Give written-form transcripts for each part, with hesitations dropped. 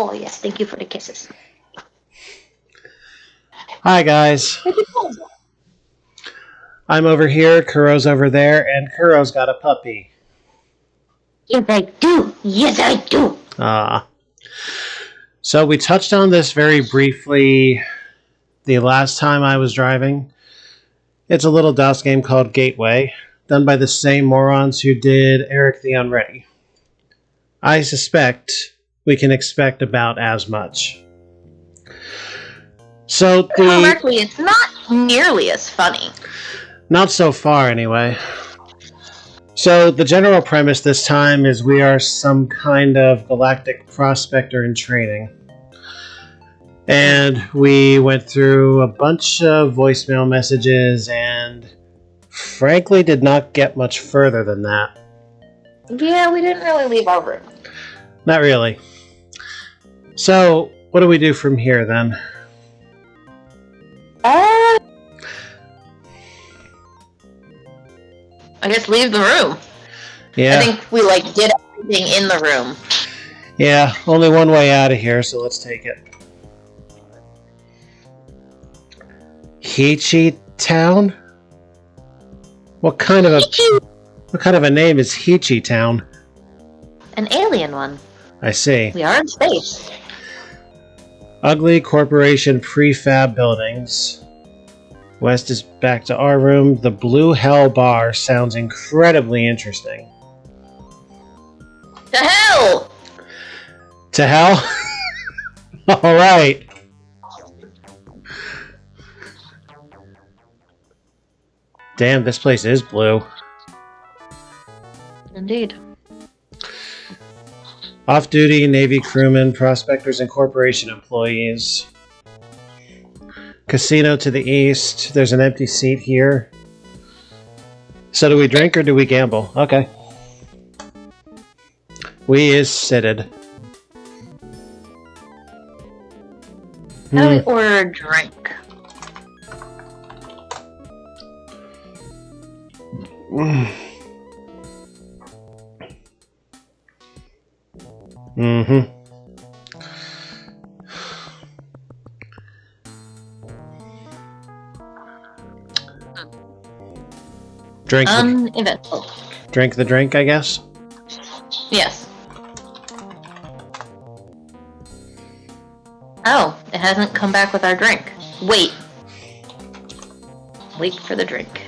Oh, yes. Thank you for the kisses. Hi, guys. I'm over here, Kuro's over there, and Kuro's got a puppy. Yes, I do. Yes, I do. So we touched on this very briefly the last time I was driving. It's a little DOS game called Gateway, done by the same morons who did Eric the Unready. I suspect we can expect about as much. So Actually, it's not nearly as funny. Not so far, anyway. So the general premise this time is we are some kind of Galactic Prospector in training. And we went through a bunch of voicemail messages and frankly did not get much further than that. Yeah, we didn't really leave our room. Not really. So, what do we do from here then? I guess leave the room. Yeah. I think we did everything in the room. Yeah, only one way out of here, so let's take it. Hichi Town? What kind of a name is Hichi Town? An alien one. I see. We are in space. Ugly corporation prefab buildings. West is back to our room. The Blue Hell Bar sounds incredibly interesting. To hell! To hell? Alright. Damn, this place is blue. Indeed. Off-duty Navy crewmen, prospectors, and corporation employees. Casino to the east. There's an empty seat here. So do we drink or do we gamble? Okay. We is seated. How do we order a drink? Mm-hmm. Uneventful. Drink the drink, I guess? Yes. Oh, it hasn't come back with our drink. Wait. Wait for the drink.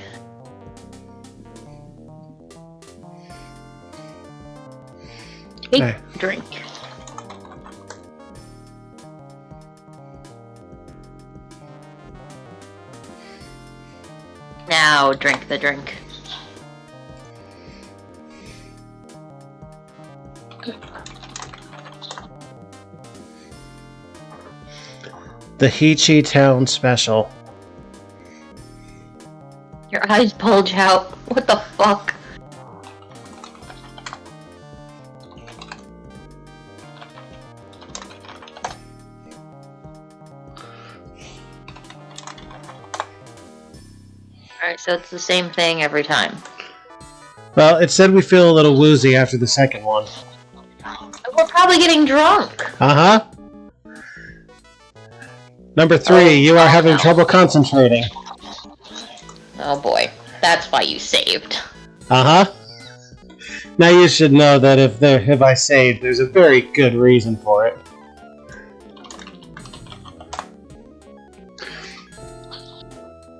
Hey. Drink. Now drink the drink. The Hichi Town Special. Your eyes bulge out. What the fuck? Alright, so it's the same thing every time. Well, it said we feel a little woozy after the second one. We're probably getting drunk. Uh-huh. Number 3, you are having trouble concentrating. Oh boy, that's why you saved. Uh-huh. Now you should know that if I saved, there's a very good reason for it.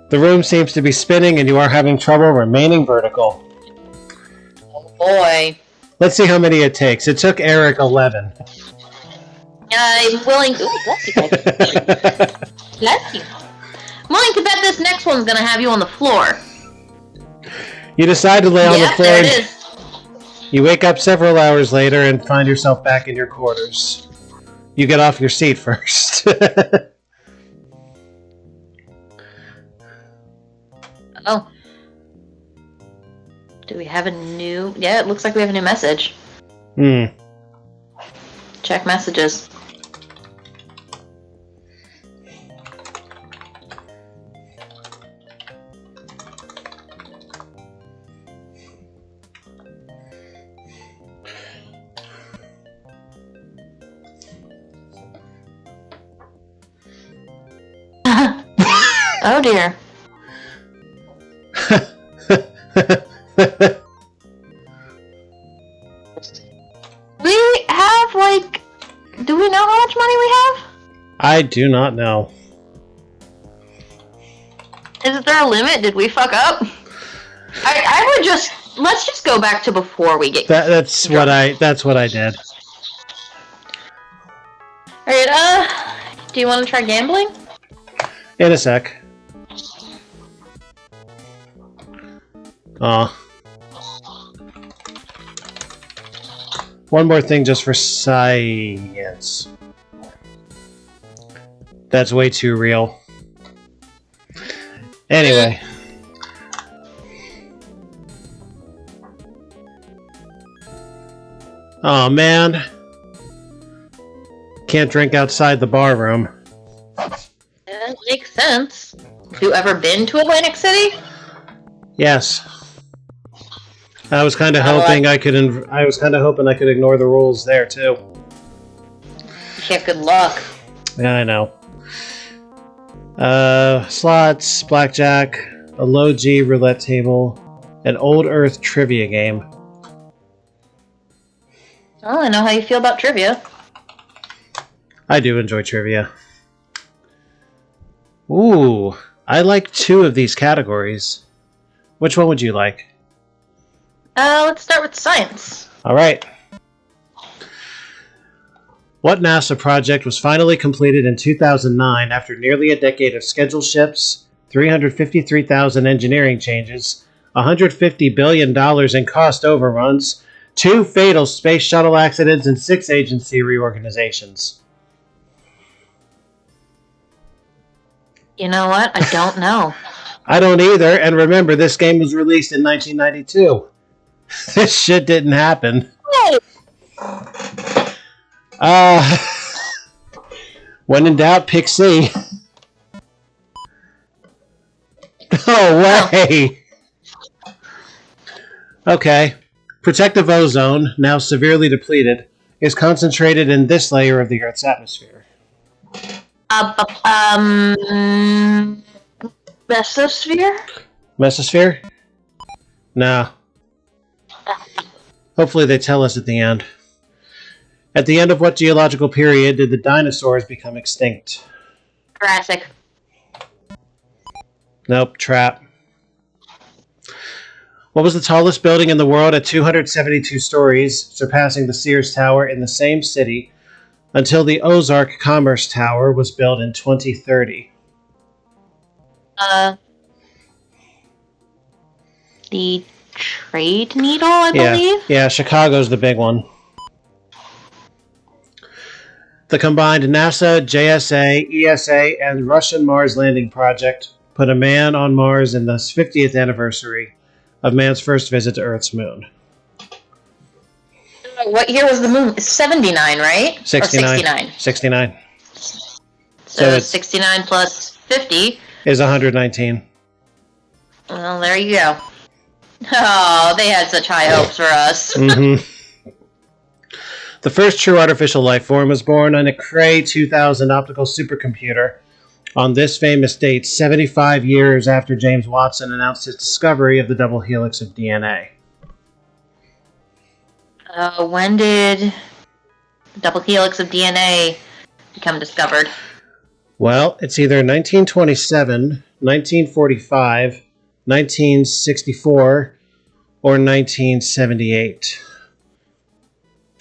The room seems to be spinning and you are having trouble remaining vertical. Oh boy. Let's see how many it takes. It took Eric 11. I'm willing... Ooh, bless you. Bless you. I'm willing to bet this next one's gonna have you on the floor. You decide to lay on the floor. There it is. You wake up several hours later and find yourself back in your quarters. You get off your seat first. Oh. Do we have a new... Yeah, it looks like we have a new message. Check messages. Oh dear. We have, like... Do we know how much money we have? I do not know. Is there a limit? Did we fuck up? I would just... Let's just go back to before we get... That's what I did. Alright, do you want to try gambling? In a sec. Aw. One more thing just for science. That's way too real. Anyway. Oh man. Can't drink outside the bar room. That makes sense. Have you ever been to Atlantic City? Yes. I was kind of hoping I could ignore the rules there too. Yeah, good luck. Yeah, I know. Slots, blackjack, a low G roulette table, an old Earth trivia game. Oh, I know how you feel about trivia. I do enjoy trivia. Ooh, I like 2 of these categories. Which one would you like? Let's start with science. Alright. What NASA project was finally completed in 2009 after nearly a decade of scheduled ships, 353,000 engineering changes, $150 billion in cost overruns, 2 fatal space shuttle accidents, and 6 agency reorganizations? You know what? I don't know. I don't either, and remember, this game was released in 1992. This shit didn't happen. Hey. When in doubt, pick C. No way! Okay. Protective ozone, now severely depleted, is concentrated in this layer of the Earth's atmosphere. Mesosphere? Mesosphere? No. Hopefully they tell us at the end. At the end of what geological period did the dinosaurs become extinct? Jurassic. Nope, trap. What was the tallest building in the world at 272 stories, surpassing the Sears Tower in the same city, until the Ozark Commerce Tower was built in 2030? The Trade Needle, I believe? Yeah, Chicago's the big one. The combined NASA, JSA, ESA, and Russian Mars landing project put a man on Mars in the 50th anniversary of man's first visit to Earth's moon. What year was the moon? 79, right? 69. Or 69? 69. So it's 69 plus 50 is 119. Well, there you go. Oh, they had such high hopes for us. Mm-hmm. The first true artificial life form was born on a Cray 2000 optical supercomputer on this famous date, 75 years after James Watson announced his discovery of the double helix of DNA. When did the double helix of DNA become discovered? Well, it's either 1927, 1945, 1964, or 1978.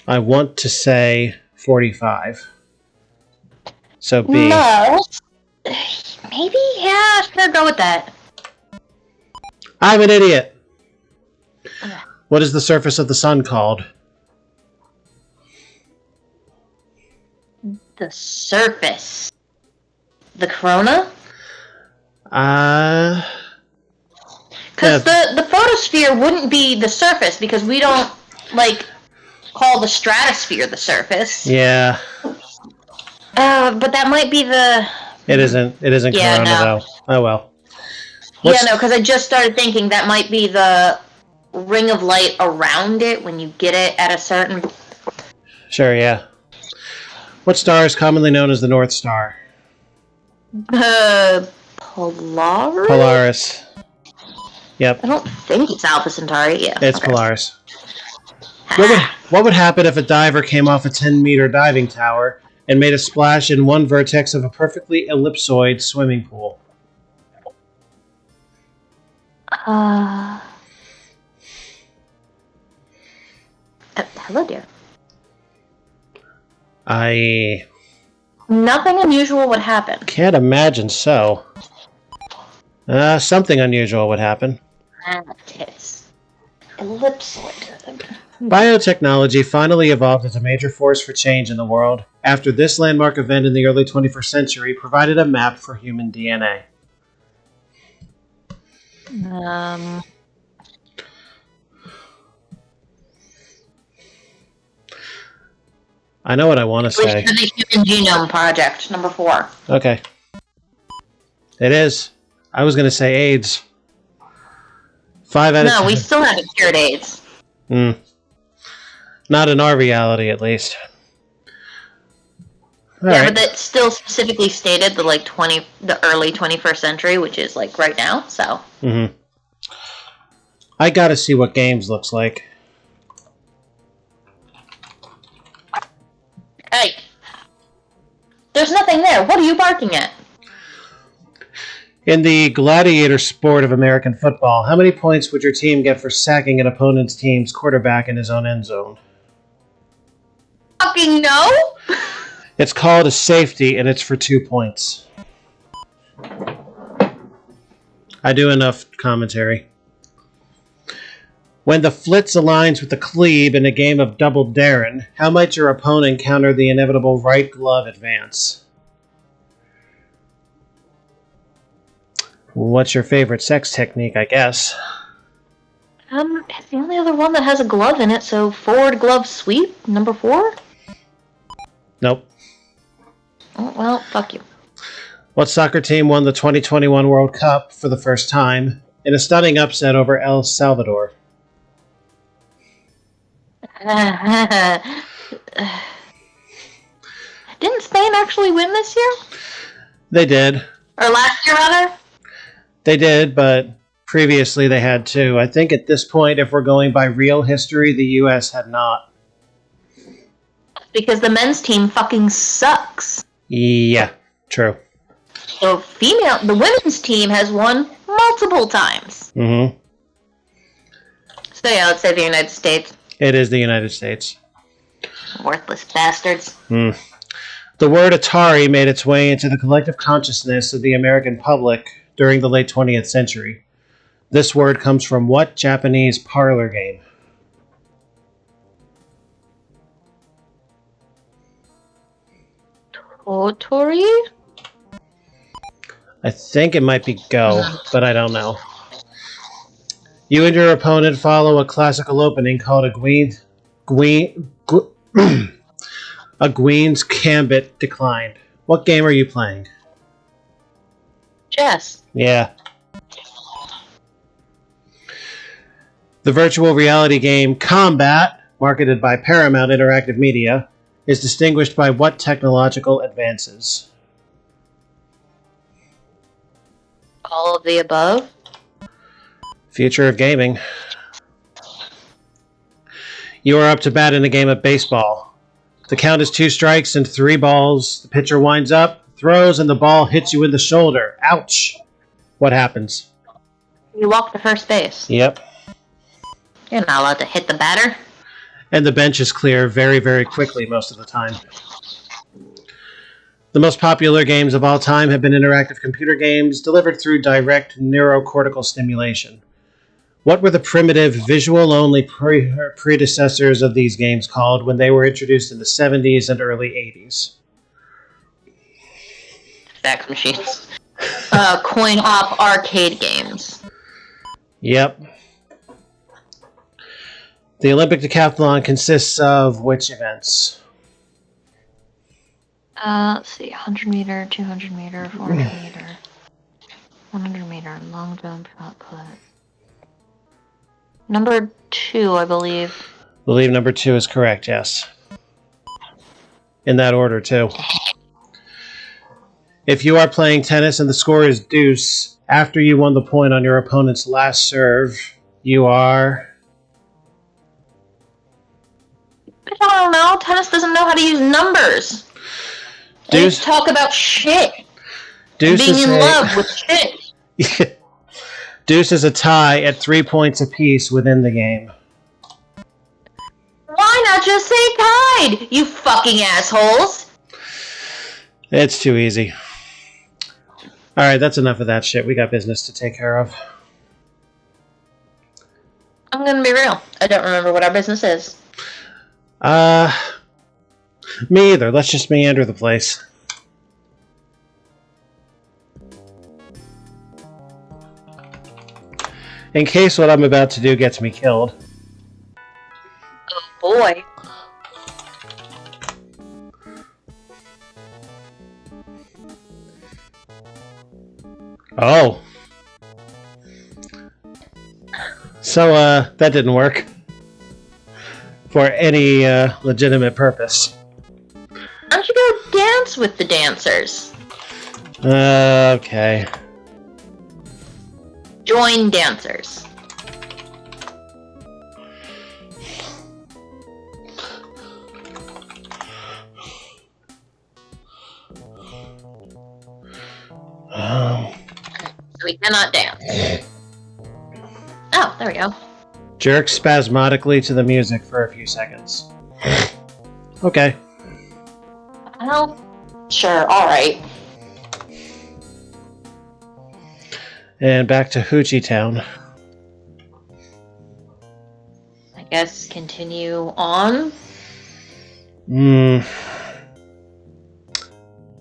I want to say 45. So B. No. Maybe, yeah, sure, go with that. I'm an idiot. What is the surface of the sun called? The surface. The corona? Because the photosphere wouldn't be the surface, because we don't, like, call the stratosphere the surface. Yeah. But that might be the... It isn't corona, though. Oh, well. Yeah, no, because I just started thinking that might be the ring of light around it when you get it at a certain... Sure, yeah. What star is commonly known as the North Star? Polaris? Polaris. Yep. I don't think it's Alpha Centauri. Yeah. It's okay. Polaris. What would happen if a diver came off a 10-meter diving tower and made a splash in one vertex of a perfectly ellipsoid swimming pool? Hello, dear. I Nothing unusual would happen. can't imagine so. Something unusual would happen. Tits. Ellipsoid. Biotechnology finally evolved as a major force for change in the world after this landmark event in the early 21st century provided a map for human DNA. I know what I want to say. The Human Genome Project, number 4. Okay. It is. I was going to say AIDS. 5 out of 10. No, we still haven't cured AIDS. Not in our reality, at least. All yeah, right. but it's still specifically stated the early 21st century, which is like right now. So. I got to see what games looks like. Hey, there's nothing there. What are you barking at? In the gladiator sport of American football, how many points would your team get for sacking an opponent's team's quarterback in his own end zone? Fucking no! It's called a safety, and it's for 2 points. I do enough commentary. When the Flitz aligns with the Cleave in a game of Double Darren, how might your opponent counter the inevitable right glove advance? What's your favorite sex technique, I guess? It's the only other one that has a glove in it, so forward glove sweep, number 4? Nope. Oh, well, fuck you. What soccer team won the 2021 World Cup for the first time in a stunning upset over El Salvador? Didn't Spain actually win this year? They did. Or last year, rather? They did, but previously they had too. I think at this point, if we're going by real history, the U.S. had not. Because the men's team fucking sucks. Yeah, true. So the women's team has won multiple times. Mm-hmm. So yeah, let's say the United States. It is the United States. Worthless bastards. The word Atari made its way into the collective consciousness of the American public during the late 20th century. This word comes from what Japanese parlor game? Totori? I think it might be Go, but I don't know. You and your opponent follow a classical opening called a Queen's Gambit Declined. What game are you playing? Chess. Yeah. The virtual reality game Combat, marketed by Paramount Interactive Media, is distinguished by what technological advances? All of the above. Future of gaming. You are up to bat in a game of baseball. The count is 2 strikes and 3 balls. The pitcher winds up, throws, and the ball hits you in the shoulder. Ouch. What happens? You walk to first base. Yep. You're not allowed to hit the batter. And the bench is clear very, very quickly most of the time. The most popular games of all time have been interactive computer games delivered through direct neurocortical stimulation. What were the primitive, visual-only predecessors of these games called when they were introduced in the 70s and early 80s? Fax machines. Coin-op arcade games. Yep. The Olympic decathlon consists of which events? Let's see. 100 meter, 200 meter, 400 meter, 100 meter, long jump, shot put. Number 2, I believe. I believe number 2 is correct, yes. In that order, too. If you are playing tennis and the score is deuce, after you won the point on your opponent's last serve, you are... I don't know. Tennis doesn't know how to use numbers. They Deuce, talk about shit. deuce Being is in a, love with shit. Deuce is a tie at 3 points apiece within the game. Why not just say tied, you fucking assholes? It's too easy. Alright, that's enough of that shit. We got business to take care of. I'm gonna be real. I don't remember what our business is. Me either. Let's just meander the place. In case what I'm about to do gets me killed. Oh boy. Oh. So, that didn't work. For any, legitimate purpose. Why don't you go dance with the dancers? Okay. Join dancers. So we cannot dance. Oh, there we go. Jerk spasmodically to the music for a few seconds. Okay. Well, sure, alright. And back to Hoochie Town. I guess continue on.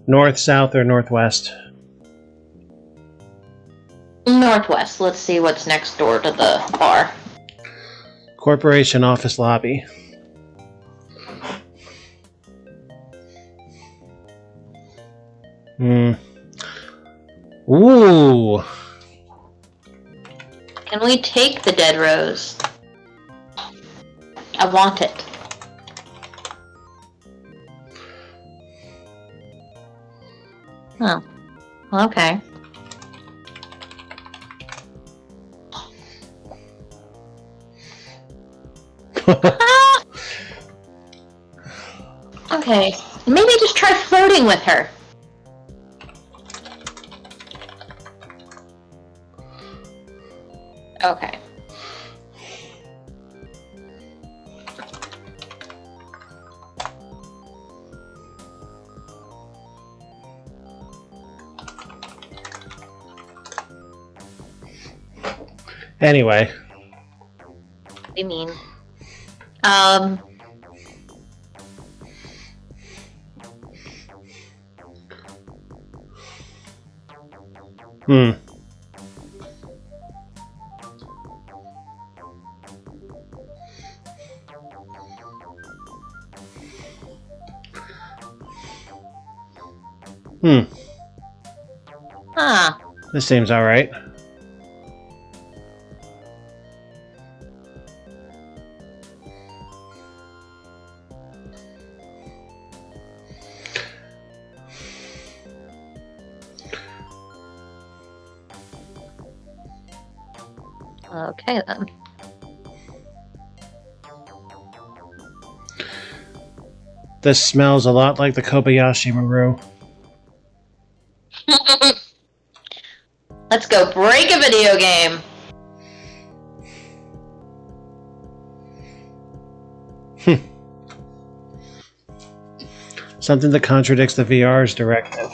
North, south, or northwest? Northwest. Let's see what's next door to the bar. Corporation office lobby. Ooh. Can we take the dead rose? I want it. Oh. Okay. Okay. Maybe just try flirting with her. Okay. Anyway. What do you mean? Huh. This seems alright. Okay then. This smells a lot like the Kobayashi Maru. Let's go break a video game. Something that contradicts the VR's directive.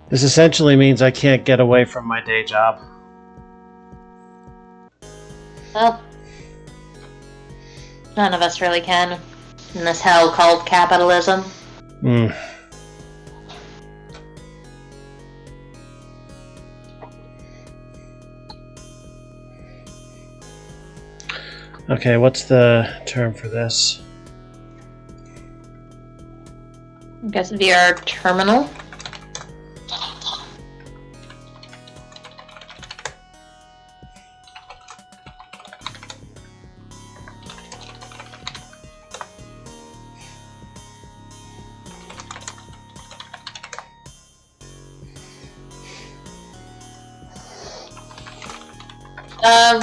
This essentially means I can't get away from my day job. Well, none of us really can in this hell called capitalism. Okay, what's the term for this? I guess VR terminal.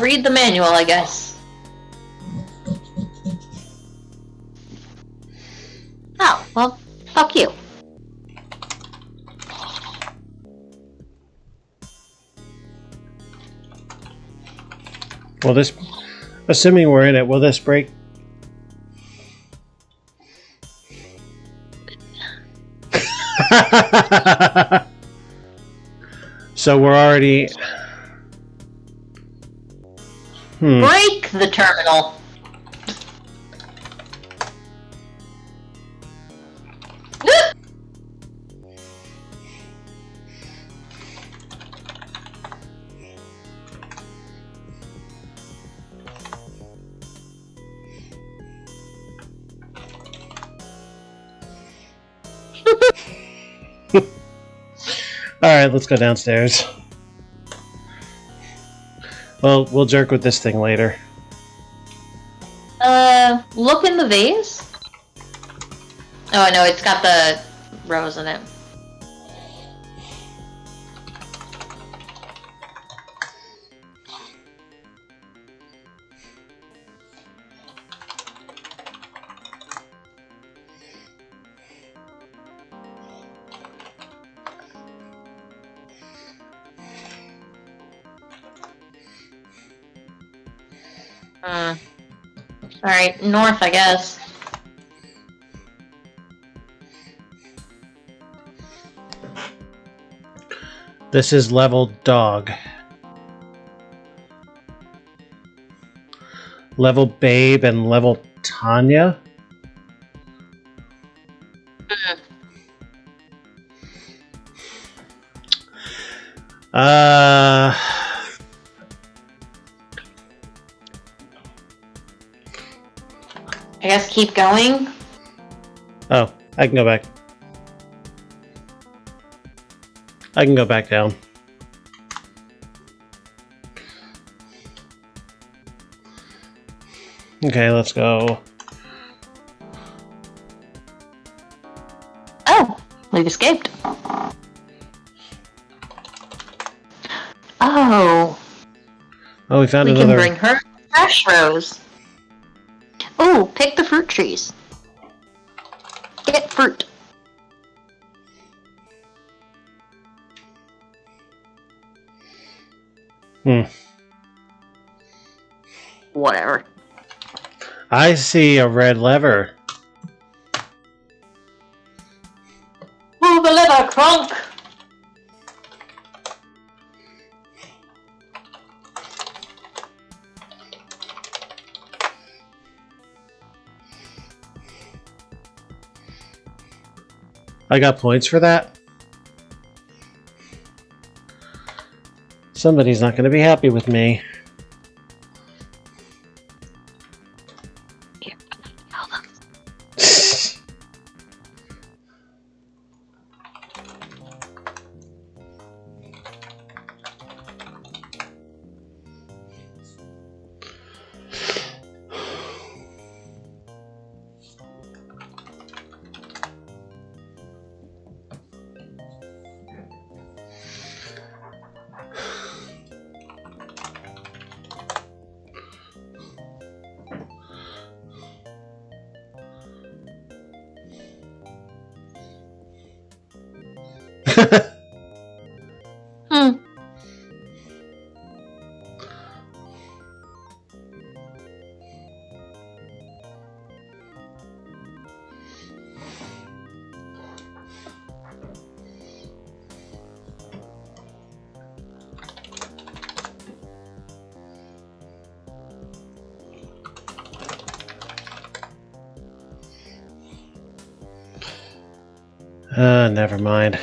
Read the manual, I guess. Oh, well, fuck you. Will this, assuming we're in it, will this break? So we're already... Break the terminal. Alright, let's go downstairs. Well, we'll jerk with this thing later. Look in the vase. Oh, no, it's got the rose in it. Alright, north, I guess. This is level dog. Level babe and level Tanya. I guess keep going. Oh, I can go back. I can go back down. Okay, let's go. Oh, we've escaped. Oh. Oh, we found We another. can bring her fresh rose. Oh, pick the fruit trees. Get fruit. Whatever. I see a red lever. Move the lever, Crunk! I got points for that. Somebody's not going to be happy with me. Here, hold on. Never mind.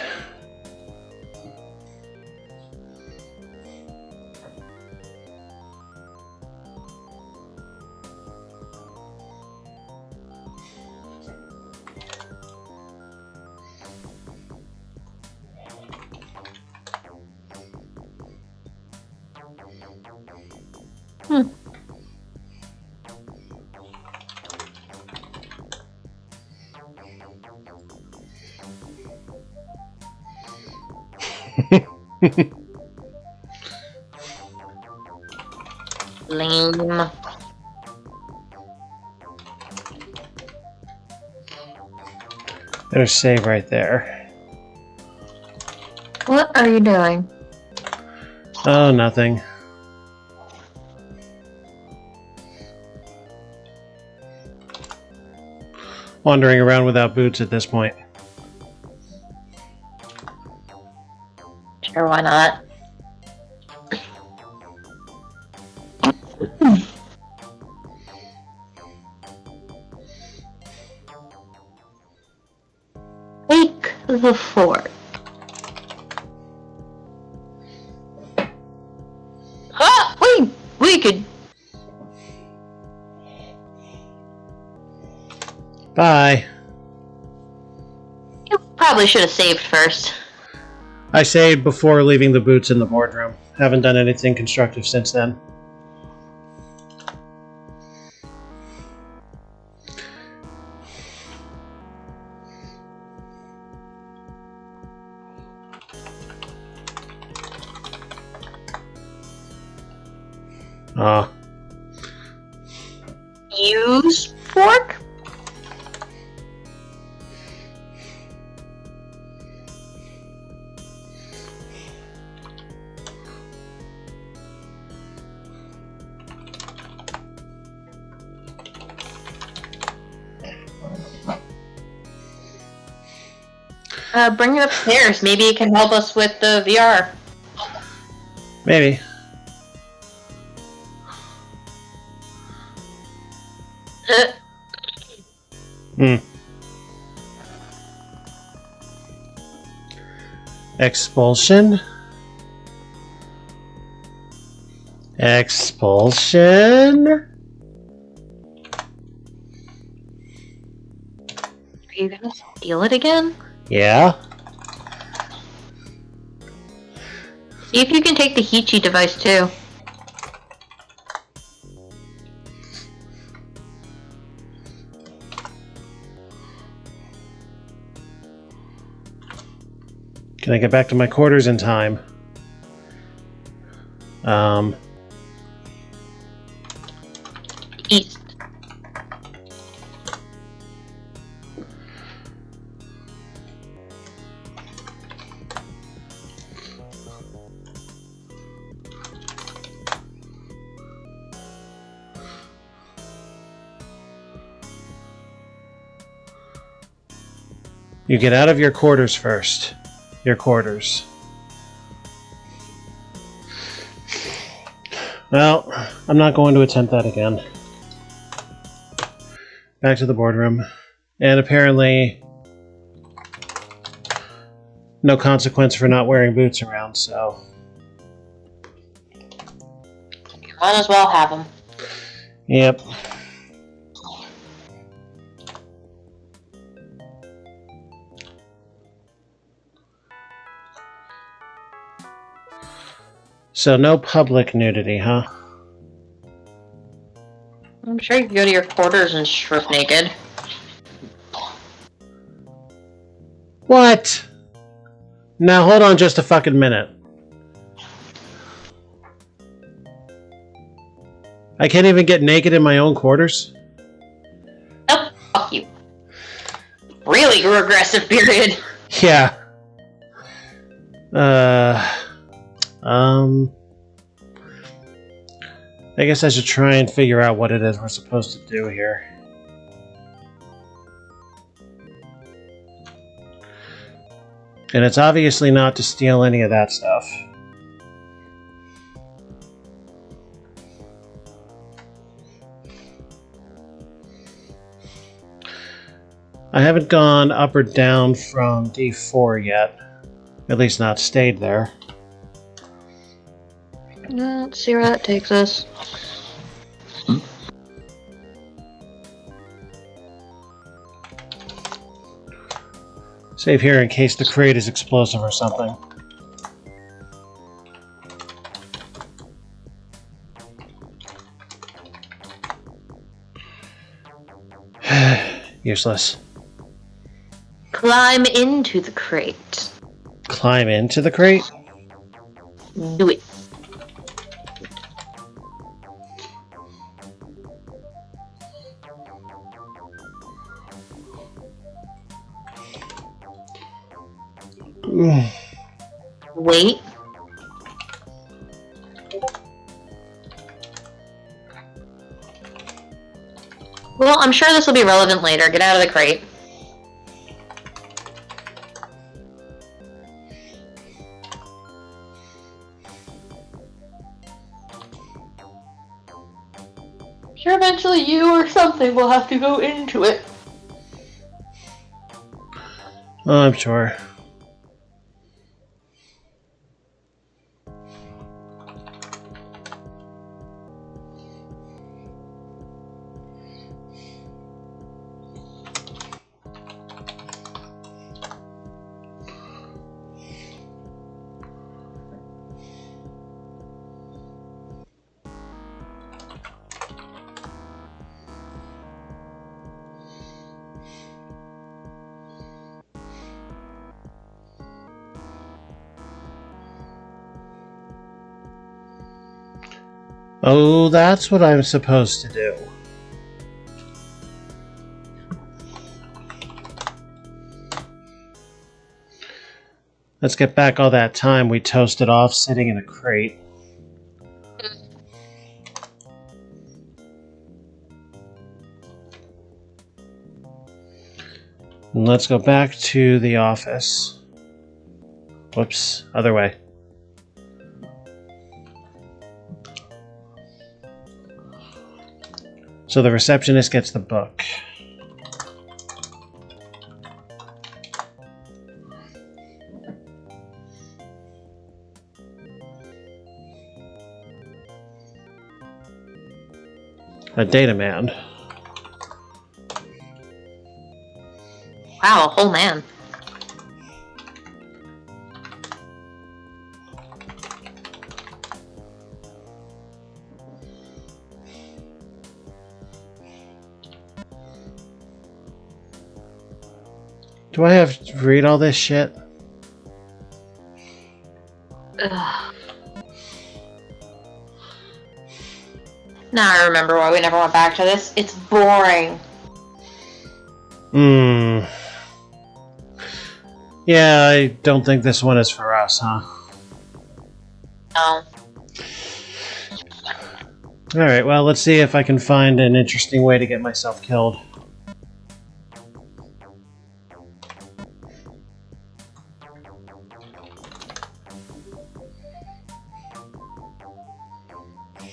Lame. Better save right there. What are you doing? Oh, nothing. Wandering around without boots at this point. Sure, why not? Take the fort. Ah, we could. Bye. You probably should have saved first. I saved before leaving the boots in the boardroom. Haven't done anything constructive since then. Use fork? Bring it upstairs. Maybe it can help us with the VR. Maybe. Expulsion. Expulsion. Are you gonna steal it again? Yeah. See if you can take the Hichi device too. Can I get back to my quarters in time? East. You get out of your quarters first. Your quarters. Well, I'm not going to attempt that again. Back to the boardroom. And apparently no consequence for not wearing boots around, so You might as well have them. yep. So no public nudity, huh? I'm sure you can go to your quarters and strip naked. What? Now hold on just a fucking minute. I can't even get naked in my own quarters? Oh, fuck you. Really regressive period. Yeah. I guess I should try and figure out what it is we're supposed to do here. And it's obviously not to steal any of that stuff. I haven't gone up or down from D4 yet. At least not stayed there. Let's see where that takes us. Save here in case the crate is explosive or something. Useless. Climb into the crate. Climb into the crate? Do it. Wait. Well, I'm sure this will be relevant later. Get out of the crate. Sure, eventually you or something will have to go into it. Oh, I'm sure. Oh, that's what I'm supposed to do. Let's get back all that time we toasted off sitting in a crate. And let's go back to the office. Whoops, other way. So the receptionist gets the book. A data man. Wow, a whole man. Do I have to read all this shit? Ugh. Now I remember why we never went back to this. It's boring. Yeah, I don't think this one is for us, huh? No. Alright, well, let's see if I can find an interesting way to get myself killed.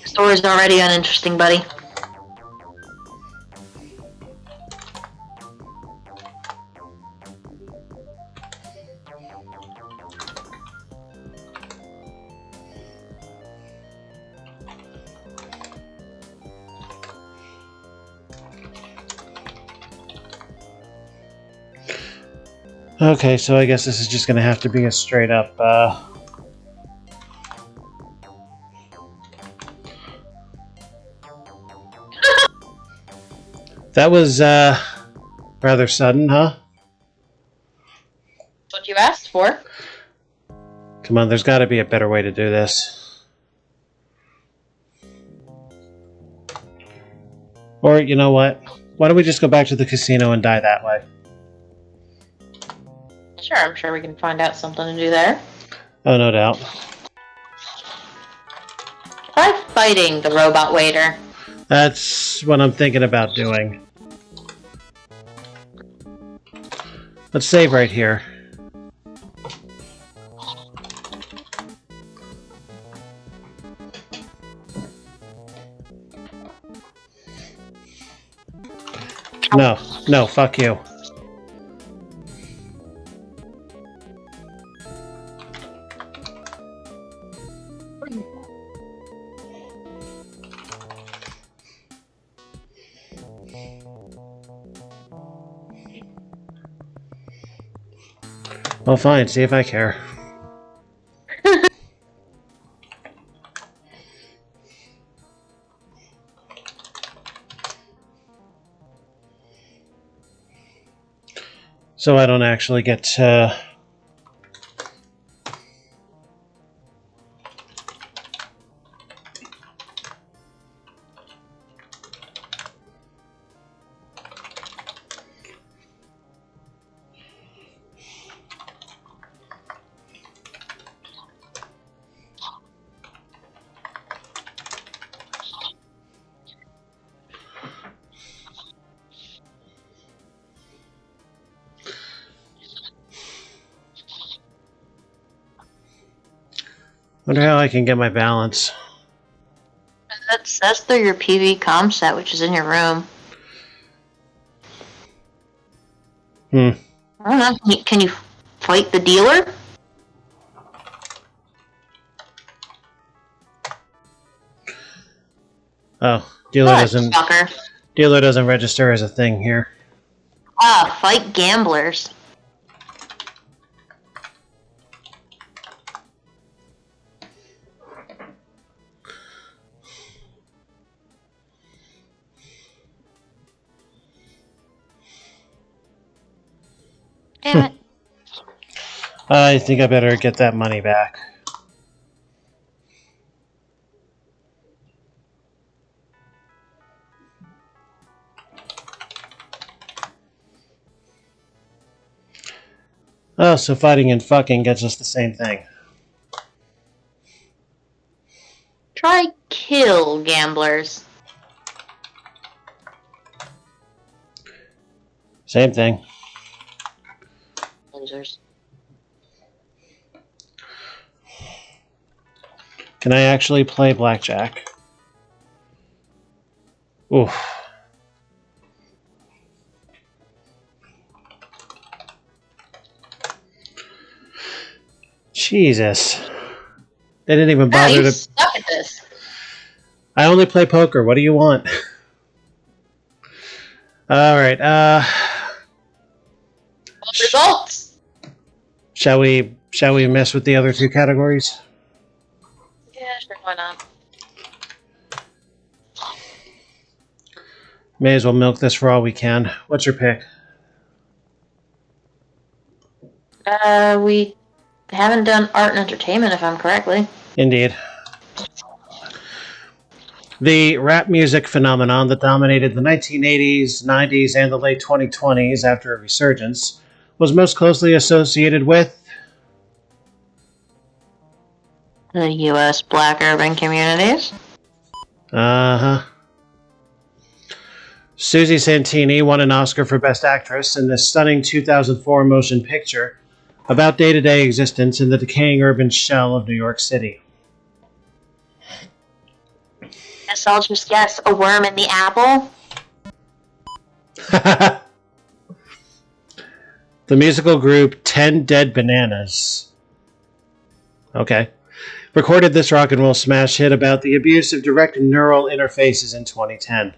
Story's already uninteresting, buddy. Okay, so I guess this is just gonna have to be a straight up, That was, rather sudden, huh? That's what you asked for. Come on, there's gotta be a better way to do this. Or, you know what? Why don't we just go back to the casino and die that way? Sure, I'm sure we can find out something to do there. Oh, no doubt. Try fighting the robot waiter. That's what I'm thinking about doing. Let's save right here. No, fuck you. Well, fine, see if I care. So I don't actually get to... Wonder how I can get my balance. That's through your PV comm set, which is in your room. I don't know. Can you fight the dealer? Oh, dealer doesn't register as a thing here. Fight gamblers. Damn it. I think I better get that money back. Oh, so fighting and fucking gets us the same thing. Try kill gamblers. Same thing. Losers. Can I actually play blackjack? Oof. Jesus. They didn't even bother to... suck at this. I only play poker. What do you want? Alright, Results! Shall we mess with the other two categories? Yeah, sure, why not? May as well milk this for all we can. What's your pick? We haven't done art and entertainment, if I'm correctly. Indeed. The rap music phenomenon that dominated the 1980s, 90s, and the late 2020s after a resurgence was most closely associated with The U.S. black urban communities. Uh-huh. Susie Santini won an Oscar for Best Actress in this stunning 2004 motion picture about day-to-day existence in the decaying urban shell of New York City. Guess I'll just guess a worm in the apple. The musical group 10 Dead Bananas. Okay. Recorded this rock and roll smash hit about the abuse of direct neural interfaces in 2010.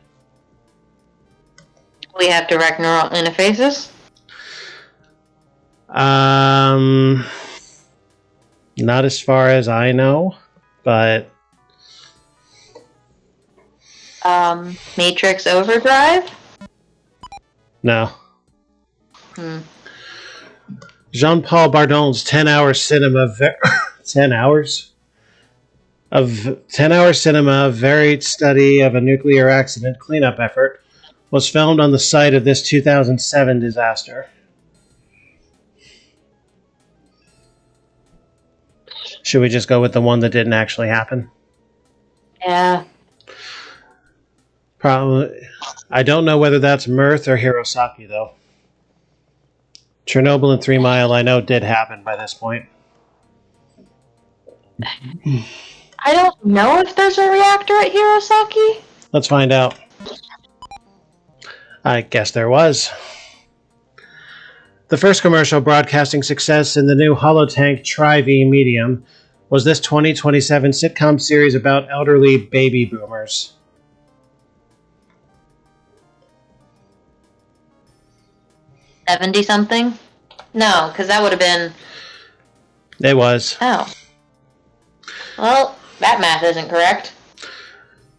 We have direct neural interfaces. Not as far as I know, but Matrix Overdrive? no. Jean-Paul Bardon's 10-hour cinema 10-hour cinema varied study of a nuclear accident cleanup effort was filmed on the site of this 2007 disaster. Should we just go with the one that didn't actually happen? Yeah. Probably. I don't know whether that's Mirth or Hirosaki, though. Chernobyl and 3 Mile, I know, did happen by this point. I don't know if there's a reactor at Hirosaki. Let's find out. I guess there was. The first commercial broadcasting success in the new Holotank Tri-V medium was this 2027 sitcom series about elderly baby boomers. 70-something? No, because that would have been... It was. Oh. Well, that math isn't correct.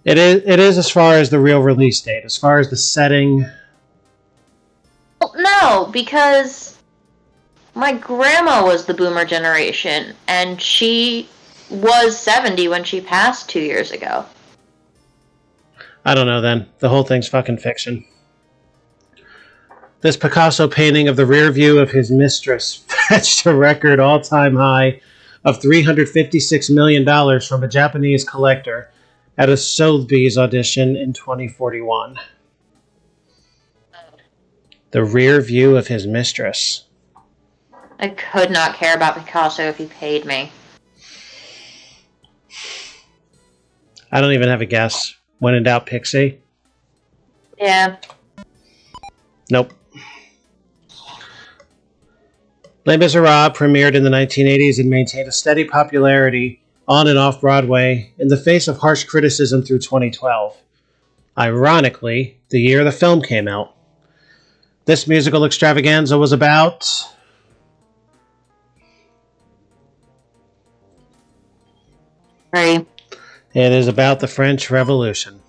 It is as far as the real release date. As far as the setting... Well, no, because my grandma was the boomer generation, and she was 70 when she passed 2 years ago. I don't know then. The whole thing's fucking fiction. This Picasso painting of the rear view of his mistress fetched a record all-time high of $356 million from a Japanese collector at a Sotheby's audition in 2041. The rear view of his mistress. I could not care about Picasso if he paid me. I don't even have a guess. When in doubt, Pixie. Yeah. Nope. Les Miserables premiered in the 1980s and maintained a steady popularity on and off Broadway in the face of harsh criticism through 2012. Ironically, the year the film came out. This musical extravaganza was about... Right. It is about the French Revolution.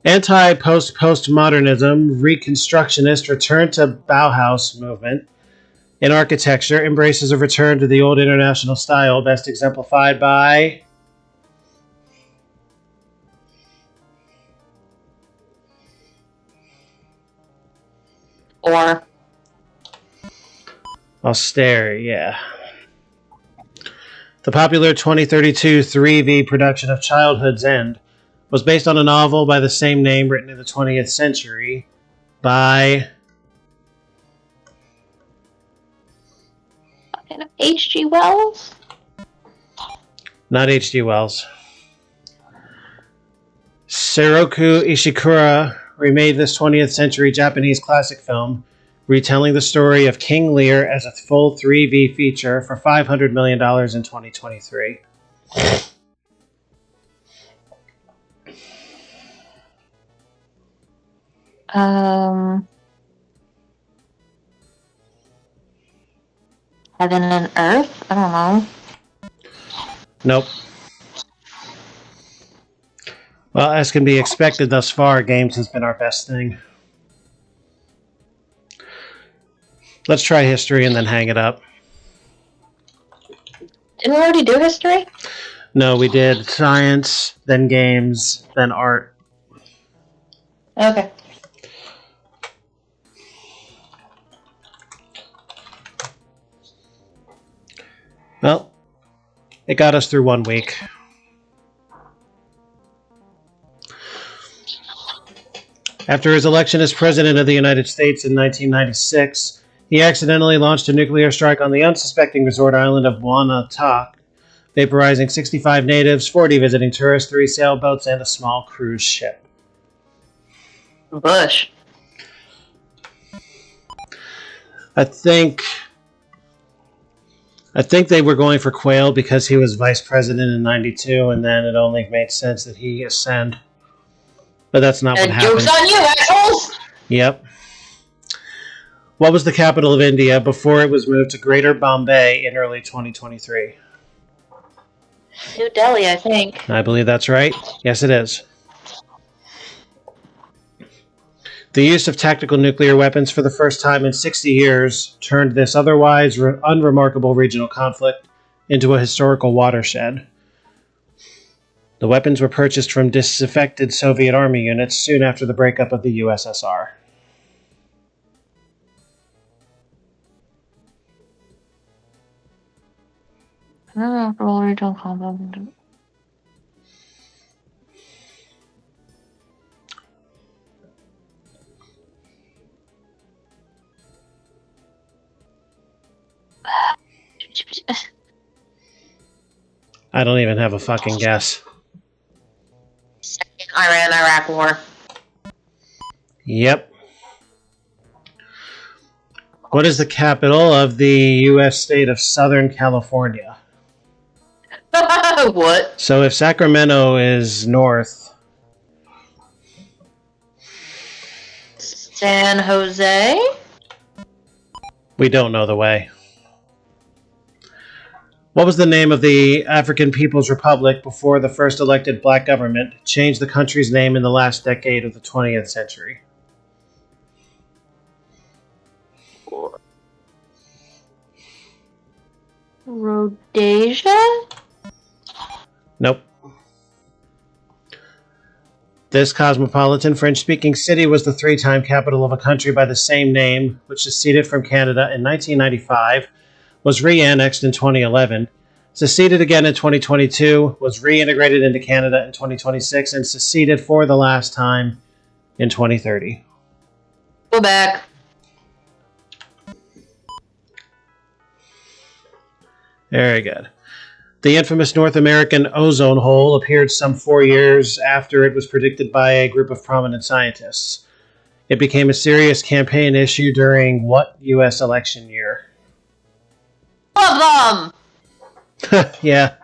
Anti-postmodernism, Reconstructionist return to Bauhaus movement in architecture embraces a return to the old international style, best exemplified by... Or. Austere, yeah. The popular 2032 3V production of Childhood's End was based on a novel by the same name written in the 20th century by... H.G. Wells? Not H.G. Wells. Seroku Ishikura remade this 20th century Japanese classic film, retelling the story of King Lear as a full 3V feature for $500 million in 2023. Heaven and Earth? I don't know. Nope. Well, as can be expected thus far, games has been our best thing. Let's try history and then hang it up. Didn't we already do history? No, we did science, then games, then art. Okay. Well, it got us through 1 week. After his election as President of the United States in 1996, he accidentally launched a nuclear strike on the unsuspecting resort island of Wanatuck, vaporizing 65 natives, 40 visiting tourists, 3 sailboats, and a small cruise ship. Bush. I think they were going for Quayle because he was vice president in 92, and then it only made sense that he ascend. But that's not what happened. Joke's on you, assholes! Yep. What was the capital of India before it was moved to Greater Bombay in early 2023? New Delhi, I think. I believe that's right. Yes, it is. The use of tactical nuclear weapons for the first time in 60 years turned this otherwise unremarkable regional conflict into a historical watershed. The weapons were purchased from disaffected Soviet Army units soon after the breakup of the USSR. Regional conflict. I don't even have a fucking guess. Second Iran-Iraq War. Yep. What is the capital of the U.S. state of Southern California? What? So if Sacramento is north... San Jose? We don't know the way. What was the name of the African People's Republic before the first elected black government changed the country's name in the last decade of the 20th century? Rhodesia? Nope. This cosmopolitan French-speaking city was the 3-time capital of a country by the same name, which seceded from Canada in 1995, was re-annexed in 2011, seceded again in 2022, was reintegrated into Canada in 2026, and seceded for the last time in 2030. Go back. Very good. The infamous North American ozone hole appeared some 4 years after it was predicted by a group of prominent scientists. It became a serious campaign issue during what U.S. election year? All of them! Yeah.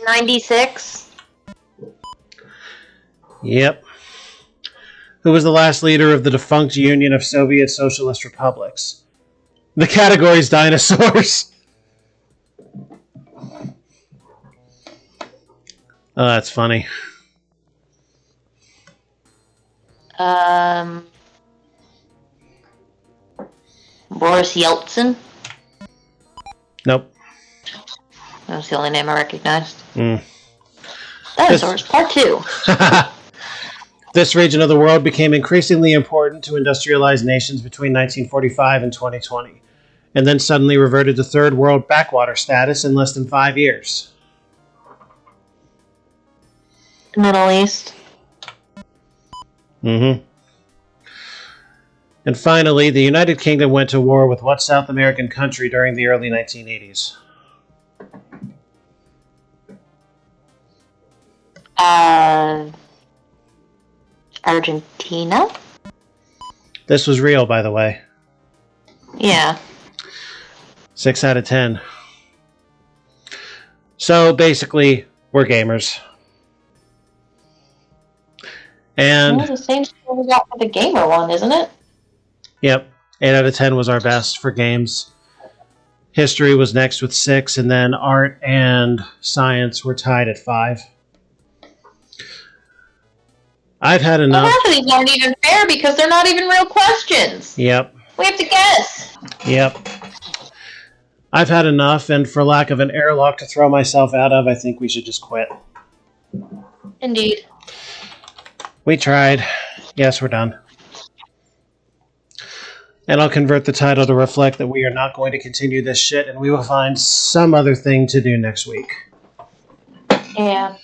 96. Yep. Who was the last leader of the defunct Union of Soviet Socialist Republics? The category's dinosaurs. Oh, that's funny. Boris Yeltsin. Nope. That was the only name I recognized. Mm. Dinosaurs, part 2. This region of the world became increasingly important to industrialized nations between 1945 and 2020, and then suddenly reverted to third world backwater status in less than 5 years. Middle East. Mm-hmm. And finally, the United Kingdom went to war with what South American country during the early 1980s? Argentina? This was real, by the way. Yeah. 6 out of 10. So basically, we're gamers. And Well, the same score we got for the gamer one, isn't it? yep, 8 out of 10 was our best for games. History was next with 6, and then art and science were tied at 5. I've had Well, enough. half of these aren't even fair because they're not even real questions. Yep, We have to guess. yep. I've had enough, and for lack of an airlock to throw myself out of, I think we should just quit. Indeed. We tried. Yes, we're done. And I'll convert the title to reflect that we are not going to continue this shit, and we will find some other thing to do next week. Yeah.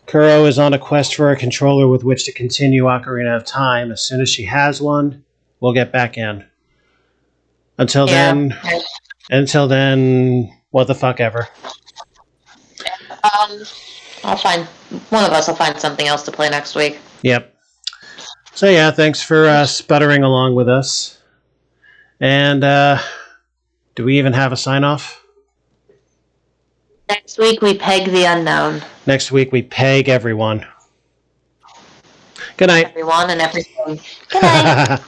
Kuro is on a quest for a controller with which to continue Ocarina of Time. As soon as she has one, we'll get back in. Until then, what the fuck ever. I'll find one of us will find something else to play next week. Yep. So yeah, thanks for sputtering along with us. And do we even have a sign-off? Next week we peg the unknown. Next week we peg everyone. Good night. Everyone and everything. Good night.